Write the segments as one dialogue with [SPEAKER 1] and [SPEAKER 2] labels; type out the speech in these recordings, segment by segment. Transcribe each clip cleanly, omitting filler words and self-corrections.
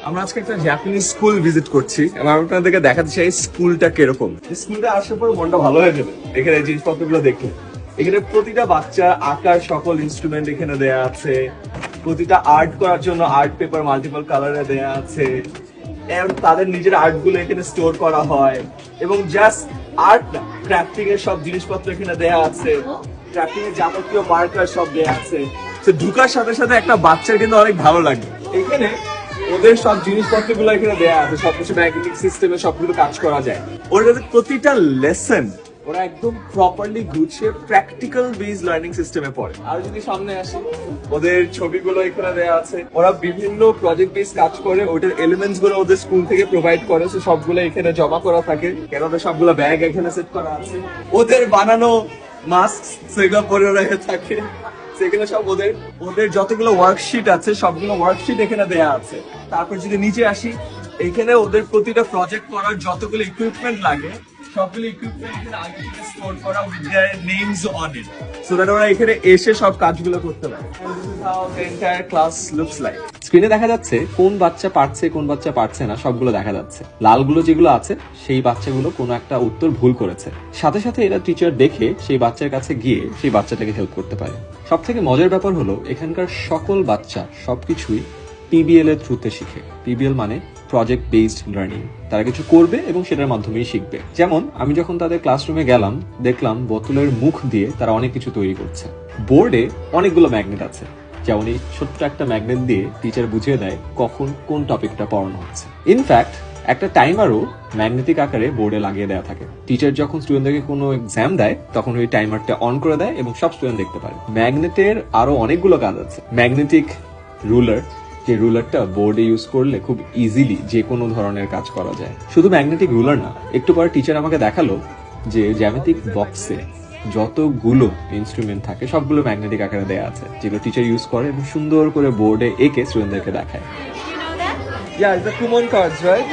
[SPEAKER 1] আমরা আজকে একটা জাপানিজ স্কুল ভিজিট করছি এবং আমি আপনাদেরকে দেখাতে চাই স্কুলটা কিরকম। স্কুলটা আসার পর মনটা ভালো হয়ে যাবে এখানে জিনিসপত্রগুলো দেখে। এখানে প্রতিটা বাচ্চা আঁকার সকল ইনস্ট্রুমেন্ট এখানে দেয়া আছে, প্রতিটা আর্ট করার জন্য আর্ট পেপার মাল্টিপল কালারে দেয়া আছে, এবং তাদের নিজের আর্ট গুলো এখানে স্টোর করা হয়। এবং জাস্ট আর্ট না, ক্রাফটিং এর সব জিনিসপত্র এখানে দেয়া আছে, ক্রাফটিং এর যাবতীয় মার্কার সব দেয়া আছে। তো ঢুকার সাথে সাথে একটা বাচ্চার কিন্তু অনেক ভালো লাগে। এখানে ওদের সব জিনিসপত্র গুলো এখানে দেয়া আছে, সবকিছু ম্যাগনেটিক সিস্টেমে সবগুলো কাজ করা যায়। ওর কাছে প্রতিটা লেসন ওরা একদম প্রপারলি গুছিয়ে প্র্যাকটিক্যাল বেস লার্নিং সিস্টেমে পড়ে। আর যদি সামনে আসি, ওদের ছবিগুলো এখানে দেয়া আছে। ওরা বিভিন্ন প্রজেক্ট বেস কাজ করে, ওটার এলিমেন্টস গুলো ওদের স্কুল থেকে প্রোভাইড করে, সবগুলো এখানে জমা করা থাকে। কেন ওদের সবগুলো ব্যাগ এখানে সেট করা আছে। ওদের বানানো মাস্ক সেগুলো পরে ওরা থাকে, সেগুলো সব ওদের যতগুলো ওয়ার্কশিট আছে সবগুলো ওয়ার্কশিট এখানে দেয়া আছে। তারপর যদি নিচে আসি, এখানে ওদের প্রতিটা প্রজেক্ট করার যতগুলো ইকুইপমেন্ট লাগে সবগুলো ইকুইপমেন্ট এখানে আগে থেকে স্টোর করা with there names on it, so that ওরা এখানে এসে সব কাজগুলো করতে পারে। How the entire class looks like.
[SPEAKER 2] স্ক্রিনে দেখা যাচ্ছে কোন বাচ্চা পারছে কোন বাচ্চা পারছে না, সবগুলো দেখা যাচ্ছে। লালগুলো যেগুলো আছে সেই বাচ্চাগুলো কোনো একটা উত্তর ভুল করেছে, সাথে সাথে এরা টিচার দেখে সেই বাচ্চার কাছে গিয়ে সেই বাচ্চাটাকে হেল্প করতে পারে। সব থেকে মজার ব্যাপার হলো এখানকার সকল বাচ্চা সবকিছুই পিবিএল এর থ্রুতে শিখে। পিবিএল মানে প্রজেক্ট বেসড লার্নিং। তারা কিছু করবে এবং সেটার মাধ্যমেই শিখবে। যেমন আমি যখন তাদের ক্লাসরুমে গেলাম, দেখলাম বোতলের মুখ দিয়ে তারা অনেক কিছু তৈরি করছে। বোর্ডে অনেকগুলো ম্যাগনেট আছে, যেমন এই ছোট্ট একটা ম্যাগনেট দিয়ে টিচার বুঝিয়ে দেয় কখন কোন টপিকটা পড়ানো হচ্ছে। ইনফ্যাক্ট একটা টাইমারও ম্যাগনেটিক আকারে বোর্ডে লাগিয়ে দেওয়া থাকে। টিচার যখন স্টুডেন্টদেরকে কোনো এক্সাম দেয় তখন ওই টাইমারটা অন করে দেয় এবং সব স্টুডেন্ট দেখতে পারে। ম্যাগনেটের আরো অনেকগুলো কাজ আছে। ম্যাগনেটিক রুলার, যে রুলারটা বোর্ডে ইউজ করলে খুব ইজিলি যে কোনো ধরনের কাজ করা যায়। শুধু ম্যাগনেটিক রুলার না, একটু পরে টিচার আমাকে দেখালো যে জ্যামিতিক বক্সে যতগুলো ইনস্ট্রুমেন্ট থাকে সবগুলো ম্যাগনেটিক আকারে দেয়া আছে, যেগুলো টিচার ইউজ করে এবং সুন্দর করে বোর্ডে এঁকে স্টুডেন্টদেরকে দেখায়।
[SPEAKER 1] Yeah, it's the Kumon cards, right?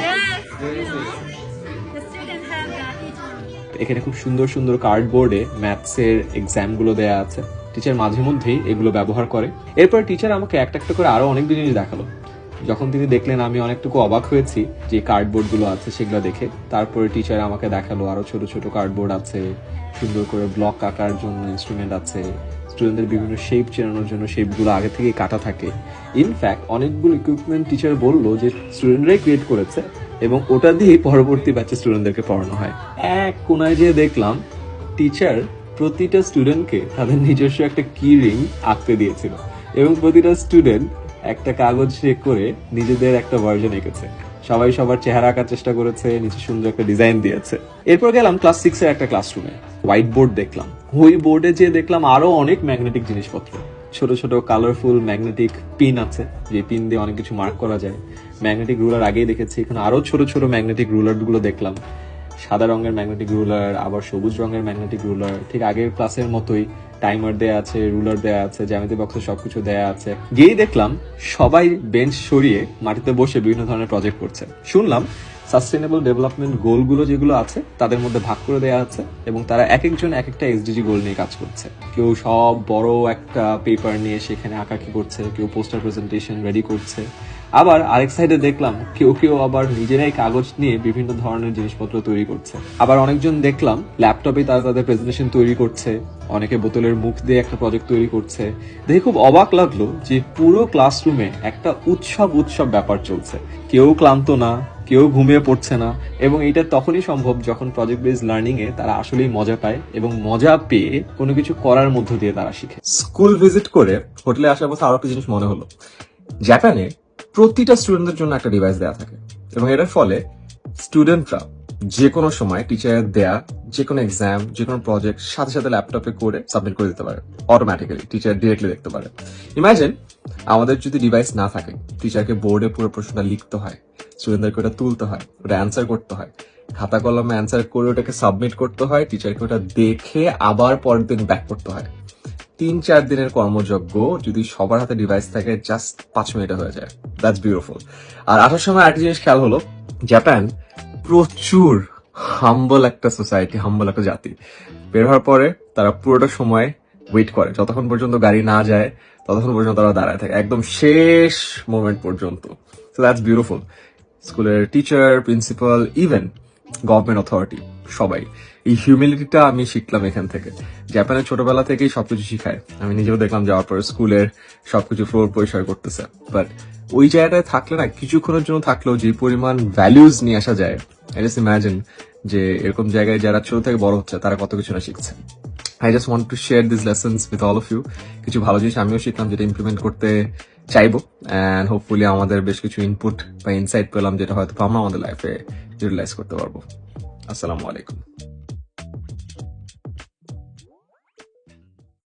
[SPEAKER 2] এখানে খুব সুন্দর সুন্দর কার্ডবোর্ডে ম্যাথসের এক্সাম গুলো দেয়া আছে। টিচার মাঝে মধ্যেই এগুলো ব্যবহার করে। এরপর টিচার আমাকে একটা একটা করে আরো অনেক জিনিস দেখালো। যখন তিনি দেখলেন আমি অনেকটুকু অবাক হয়েছি যে কার্ডবোর্ড গুলো আছে সেগুলো দেখে। তারপরে টিচার আমাকে দেখালো আরো ছোট ছোট কার্ডবোর্ড আছে, সুন্দর করে ব্লক আঁকার জন্য ইনস্ট্রুমেন্ট আছে, স্টুডেন্টদের বিভিন্ন শেপ চেনানোর জন্য শেপগুলো আগে থেকেই কাটা থাকে। ইনফ্যাক্ট অনেকগুলো ইকুইপমেন্ট টিচার বললো যে স্টুডেন্টরাই ক্রিয়েট করেছে এবং ওটা দিয়ে পরবর্তী ব্যাচে স্টুডেন্টদেরকে পড়ানো হয়। এক কোনায় যেয়ে দেখলাম টিচার প্রতিটা স্টুডেন্টকে তাদের নিজস্ব একটা কি রিং আঁকতে দিয়েছিল এবং প্রতিটা স্টুডেন্ট একটা কাগজ শেক করে নিজেদের একটা ভার্জন এঁকেছে। সবাই সবার চেহারা আঁকার চেষ্টা করেছে, নিচে সুন্দর একটা ডিজাইন দিয়েছে। এরপর গেলাম ক্লাস 6 এর একটা ক্লাসরুমে। হোয়াইট বোর্ড দেখলাম। ওই বোর্ডে যে দেখলাম আরো অনেক ম্যাগনেটিক জিনিসপত্র। ছোট ছোট কালারফুল ম্যাগনেটিক পিন আছে, যে পিন দিয়ে অনেক কিছু মার্ক করা যায়। ম্যাগনেটিক রুলার আগেই দেখেছি, এখানে আরো ছোট ছোট ম্যাগনেটিক রুলার গুলো দেখলাম। সাদা রঙের ম্যাগনেটিক রুলার, আবার সবুজ রঙের ম্যাগনেটিক রুলার। ঠিক আগের ক্লাসের মতোই টাইমার দেয়া আছে, রুলার দেয়া আছে, জ্যামিতি বক্সে সবকিছু দেয়া আছে। গিয়েই দেখলাম সবাই বেঞ্চ সরিয়ে মাটিতে বসে বিভিন্ন ধরনের প্রজেক্ট করছে। শুনলাম সাস্টেনেবল ডেভেলপমেন্ট গোলগুলো যেগুলো আছে তাদের মধ্যে ভাগ করে দেওয়া আছে এবং তারা এক একজন এক একটা এসডিজি গোল নিয়ে কাজ করছে। কেউ সব বড় একটা পেপার নিয়ে সেখানে আঁকাকি করছে, কেউ পোস্টার প্রেজেন্টেশন রেডি করছে। আবার আরেক সাইডে দেখলাম কেউ কেউ আবার নিজেরাই কাগজ নিয়ে বিভিন্ন ধরনের জিনিসপত্র তৈরি করছে। আবার অনেকজন দেখলাম ল্যাপটপে তারা তাদের প্রেজেন্টেশন তৈরি করছে, অনেকে বোতলের মুখ দিয়ে একটা প্রজেক্ট তৈরি করছে। দেখে খুব অবাক লাগলো যে পুরো ক্লাসরুমে একটা উৎসব উৎসব ব্যাপার চলছে। কেউ ক্লান্ত না, কেউ ঘুমিয়ে পড়ছে না, এবং এটা তখনই সম্ভব যখন প্রজেক্ট বেসড লার্নিং এ তারা আসলেই মজা পায় এবং মজা পেয়ে কোনো কিছু করার মধ্য দিয়ে তারা শিখে।
[SPEAKER 1] স্কুল ভিজিট করে হোটেলে আসার পর আরো একটা জিনিস মনে হলো, জাপানে প্রতিটা স্টুডেন্টদের জন্য একটা ডিভাইস দেওয়া থাকে এবং এটার ফলে স্টুডেন্টরা যে কোনো সময় টিচারের দেয়া যে কোনো এক্সাম, যে কোনো প্রজেক্ট সাথে সাথে ল্যাপটপে করে সাবমিট করে দিতে পারে অটোমেটিক্যালি। টিচার ডিরেক্টলি দেখতে পারে। ইমাজিন আমাদের যদি ডিভাইস না থাকে, টিচারকে বোর্ডে পুরো প্রশ্নটা লিখতে হয়, স্টুডেন্টদেরকে ওটা তুলতে হয়, ওটা অ্যান্সার করতে হয়, খাতা কলমে অ্যান্সার করে ওটাকে সাবমিট করতে হয়, টিচারকে ওটা দেখে আবার পরের দিন ব্যাক করতে হয়। 3-4 দিনের কর্মযজ্ঞ যদি সবার হাতে ডিভাইস থাকে জাস্ট 5 মিনিটে হয়ে যায়। That's beautiful. আর আসার সময় একটা জিনিস খেয়াল হলো, জাপান প্রচুর হাম্বল একটা সোসাইটি, হাম্বল একটা জাতি। বের হওয়ার পরে তারা পুরোটা সময় ওয়েট করে, যতক্ষণ পর্যন্ত গাড়ি না যায় ততক্ষণ পর্যন্ত তারা দাঁড়ায় থাকে, একদম শেষ মোমেন্ট পর্যন্ত।
[SPEAKER 2] So that's beautiful. স্কুলের teacher, principal, even government authority সবাই এই হিউমিলিটিটা আমি শিখলাম এখান থেকে। জাপানে ছোটবেলা থেকেই সবকিছু শিখায়, আমি নিজেও দেখলাম যাওয়ার পর স্কুলের সবকিছু ফ্লোর পরিষ্কার করতেছে, বাট ওই জায়গাটায় থাকলে না, কিছুক্ষণের জন্য থাকলেও যে পরিমাণ ভ্যালুজ নিয়ে আসা যায়, আই জাস্ট ইমাজিন যে এরকম জায়গায় যারা ছোট থেকে বড় হচ্ছে তারা কত কিছু না শিখছে। I just want to share these lessons with all of you. কিছু ভালো জিনিস আমিও শিখলাম যেটা ইমপ্লিমেন্ট করতে চাইবো, এন্ড হোপফুলি আমাদের বেশ কিছু ইনপুট বা ইনসাইট পেলাম যেটা হয়তো আমরা আমাদের লাইফে ইউটিলাইজ করতে পারবো। আসসালামু আলাইকুম।